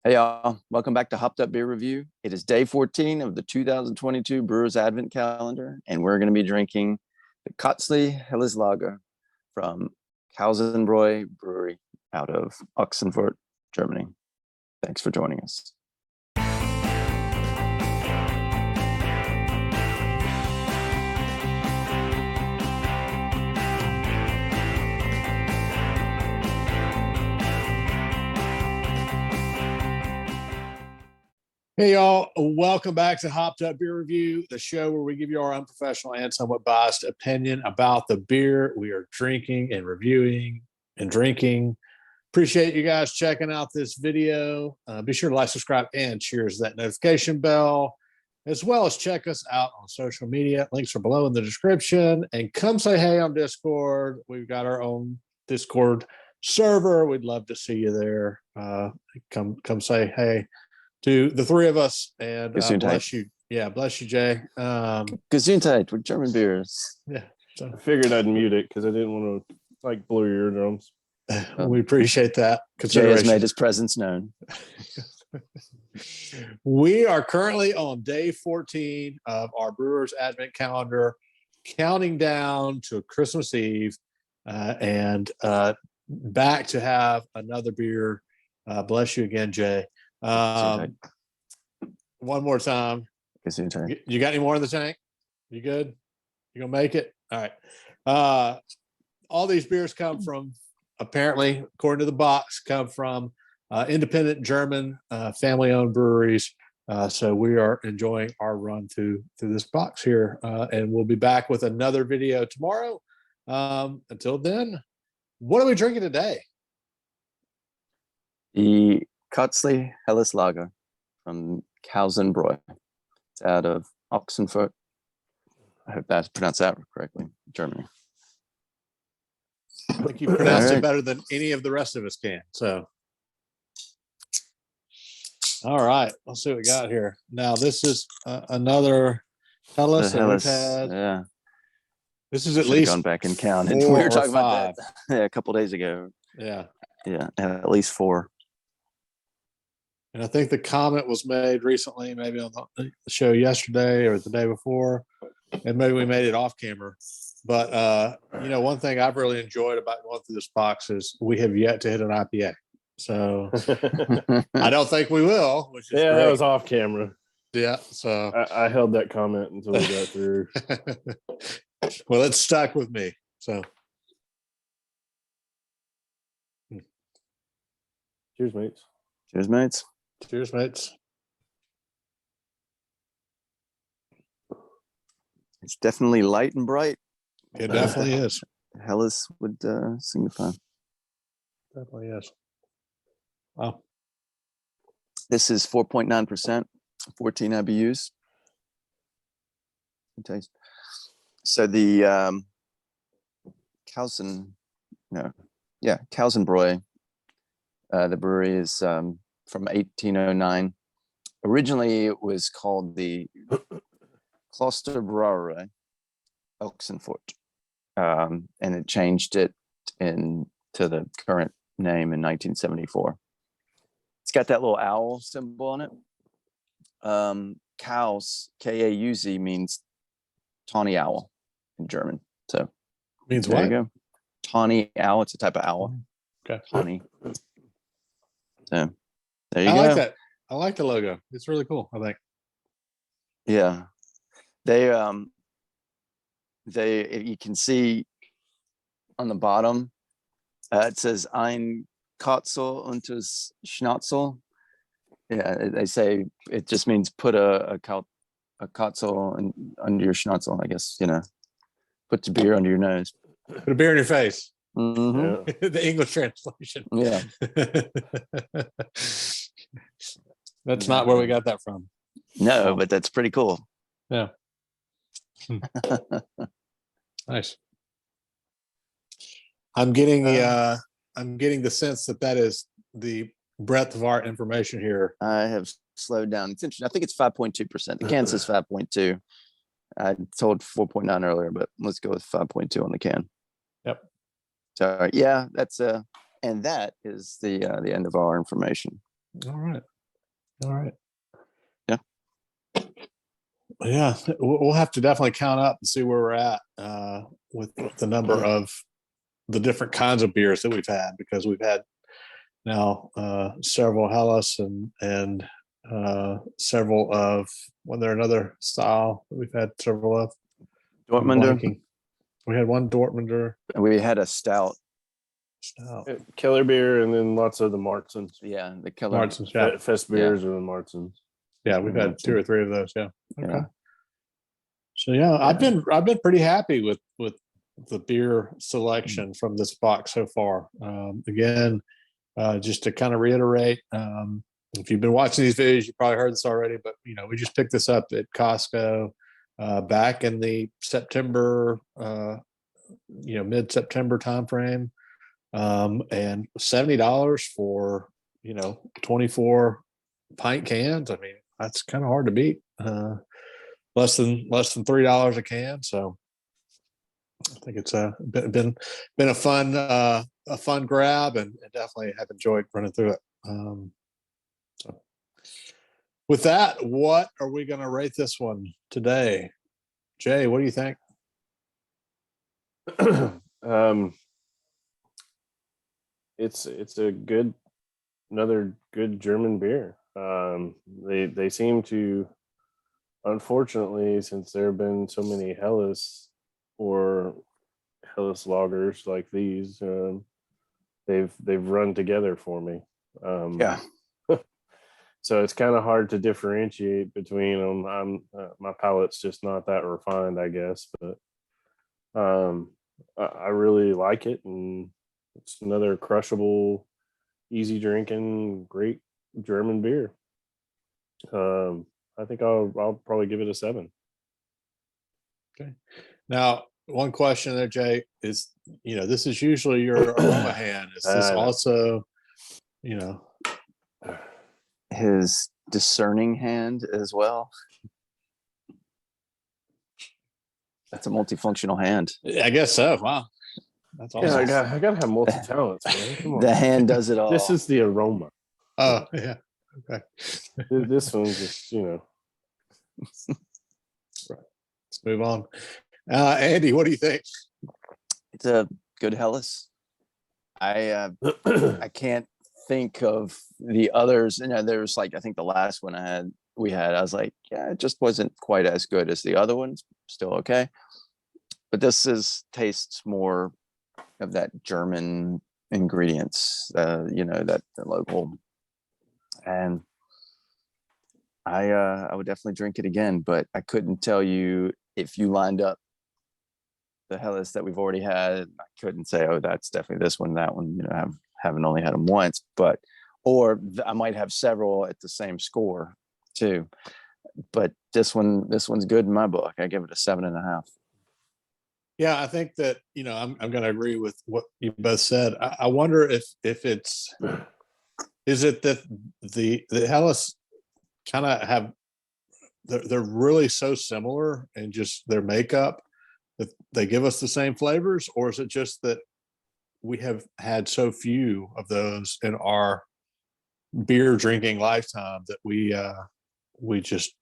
Hey y'all, welcome back to Hopped Up Beer Review. It is day 14 of the 2022 Brewers Advent Calendar, and we're going to be drinking the Käuzle Helles Lager from Kauzen-Bräu Brewery out of Ochsenfurt, Germany. Thanks for joining us. Hey, y'all. Welcome back to Hopped Up Beer Review, the show where we give you our unprofessional and somewhat biased opinion about the beer we are drinking and reviewing and drinking. Appreciate you guys checking out this video. Be sure to like, subscribe, and cheers that notification bell, as well as check us out on social media. Links are below in the description. And come say hey on Discord. We've got our own Discord server. We'd love to see you there. Come say hey to the three of us, and bless you. Yeah, bless you, Jay. Gesundheit with German beers. Yeah, so I figured I'd mute it because I didn't want to blow your eardrums. We appreciate that. Jay has made his presence known. We are currently on day 14 of our Brewers Advent Calendar, counting down to Christmas Eve, and back to have another beer. Bless you again, Jay. One more time. You got any more in the tank? You good? You gonna make it? All right. All these beers come from, apparently, according to the box, come from independent German family-owned breweries. So we are enjoying our run through this box here, and we'll be back with another video tomorrow. Until then, what are we drinking today? The Käuzle Helles Lager from Kauzen-Bräu. It's out of Ochsenfurt. I hope that's pronounced that correctly. Germany. I think you pronounced it better than any of the rest of us can. So, all right, let's see what we got here. Now, this is another Helles that we've had. Yeah. This is at least gone back and counted. We were talking about that a couple days ago. Yeah. Yeah, at least 4. And I think the comment was made recently, maybe on the show yesterday or the day before, and maybe we made it off camera. But, one thing I've really enjoyed about going through this box is we have yet to hit an IPA. So I don't think we will, which is great. That was off camera. Yeah. So I held that comment until we got through. Well, it's stuck with me. So cheers, mates. Cheers, mates. Cheers, mates. It's definitely light and bright. It definitely is. Helles would signify. Definitely is. Wow. This is 4.9%, 14 IBUs. Taste. So the Kauzen-Bräu, the brewery is from 1809. Originally, it was called the Klosterbrauerei Ochsenfurt, and it changed it to the current name in 1974. It's got that little owl symbol on it. Kauz, K-A-U-Z, means tawny owl in German. So means there what? You go. Tawny owl. It's a type of owl. Okay. Tawny. So there you go. I like that. I like the logo. It's really cool, I think. Yeah. They you can see on the bottom, it says Ein Käuzle unter das Schnauzel. Yeah, they say it just means put a Käuzle under your Schnauzel, I guess, put the beer under your nose. Put a beer in your face. Mm-hmm. Yeah. The English translation. Yeah. That's not where we got that from. No, but that's pretty cool. Yeah. Nice. I'm getting the sense that is the breadth of our information here. I have slowed down. It's interesting. I think it's 5.2%. The can says 5.2. I told 4.9 earlier, but let's go with 5.2 on the can. Yep. So yeah, that's and that is the end of our information. All right. All right. Yeah. Yeah, we'll have to definitely count up and see where we're at with the number of the different kinds of beers that we've had, because we've had now several Helles and several of, was there another style that we've had several of? I'm Dortmunder. blanking. We had one Dortmunder We had a stout. stout. Killer beer, and then lots of the Martzens. Yeah, the killer. Martins, yeah. Fest beers or the Martzens. Yeah, we've had 2 or 3 of those. Yeah. Okay. Yeah. So yeah, I've been pretty happy with the beer selection from this box so far. Again, just to kind of reiterate, if you've been watching these videos, you probably heard this already, but we just picked this up at Costco back in the September, mid-September timeframe, and $70 for 24 pint cans. I mean, that's kind of hard to beat. Less than $3 a can. So I think it's been a fun grab, and definitely have enjoyed running through it. So with that, what are we going to rate this one today? Jay, what do you think? It's another good German beer. They seem to, unfortunately, since there have been so many Helles or Helles lagers like these, they've run together for me. Yeah. So it's kind of hard to differentiate between them. My palate's just not that refined, I guess, but I really like it, and it's another crushable, easy drinking, great German beer. I think I'll probably give it a 7. Okay. Now, one question there, Jay, is this is usually your aroma hand. Is this also, His discerning hand as well. That's a multifunctional hand. I guess so. Wow. That's awesome. Yeah, I gotta have multi talents, man. Come on. The hand does it all. This is the aroma. Oh, yeah. Okay. This one's just, Right. Let's move on. Andy, what do you think? It's a good Helles. I can't think of the others. There was I think the last one I was like, yeah, it just wasn't quite as good as the other ones. Still okay, but this tastes more of that German ingredients, that the local. And I would definitely drink it again, but I couldn't tell you if you lined up the Helles that we've already had. I couldn't say, oh, that's definitely this one, that one. Haven't only had them once, or I might have several at the same score too. But this one's good in my book. I give it a 7.5. Yeah, I think that I'm going to agree with what you both said. I wonder if it's is it that the Helles kind of have they're really so similar in just their makeup that they give us the same flavors, or is it just that we have had so few of those in our beer drinking lifetime that we just,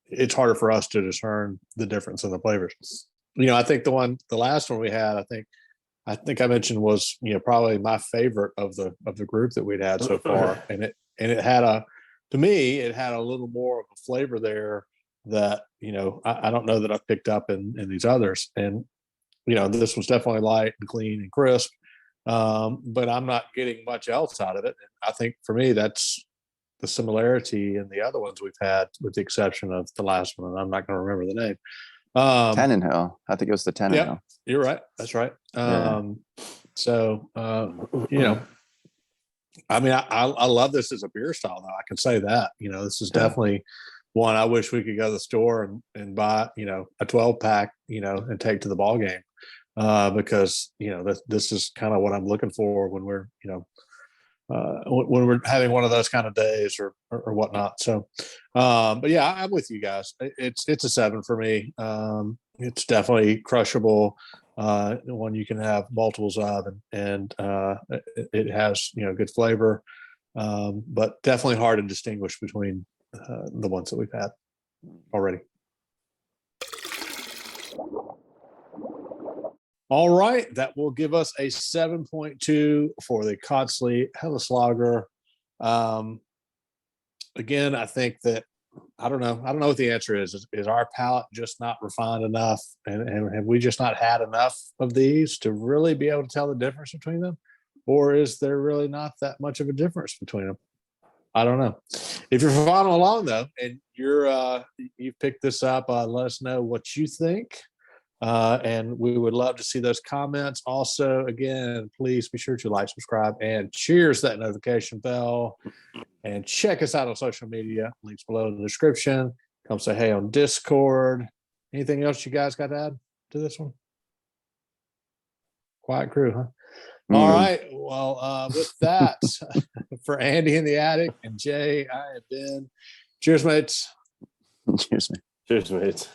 it's harder for us to discern the difference in the flavors. I think the last one we had, I think I mentioned was probably my favorite of the group that we'd had so far, and it had to me it had a little more of a flavor there that I don't know that I've picked up in these others. And this was definitely light and clean and crisp, but I'm not getting much else out of it. And I think for me that's the similarity in the other ones we've had, with the exception of the last one, and I'm not going to remember the name. Tannenhill. I think it was the Tannenhill. Yeah, you're right. That's right. So I mean, I love this as a beer style, though. I can say that. This is definitely one I wish we could go to the store and buy, a 12-pack, and take to the ball game, because this is kind of what I'm looking for when we're when we're having one of those kind of days or whatnot. So, but yeah, I'm with you guys. It's a 7 for me. It's definitely crushable. One you can have multiples of, and it has good flavor. but definitely hard to distinguish between the ones that we've had already. All right, that will give us a 7.2 for the Käuzle Helleslager. Again, I think that I don't know what the answer is. Is our palate just not refined enough, and have we just not had enough of these to really be able to tell the difference between them, or is there really not that much of a difference between them? I don't know. If you're following along though, and you've picked this up, let us know what you think. And we would love to see those comments. Also, again, please be sure to like, subscribe, and cheers that notification bell. And check us out on social media. Links below in the description. Come say hey on Discord. Anything else you guys got to add to this one? Quiet crew, huh? All right. Well, with that, for Andy in the attic and Jay, I have been. Cheers, mates. Cheers, man. Cheers, mates.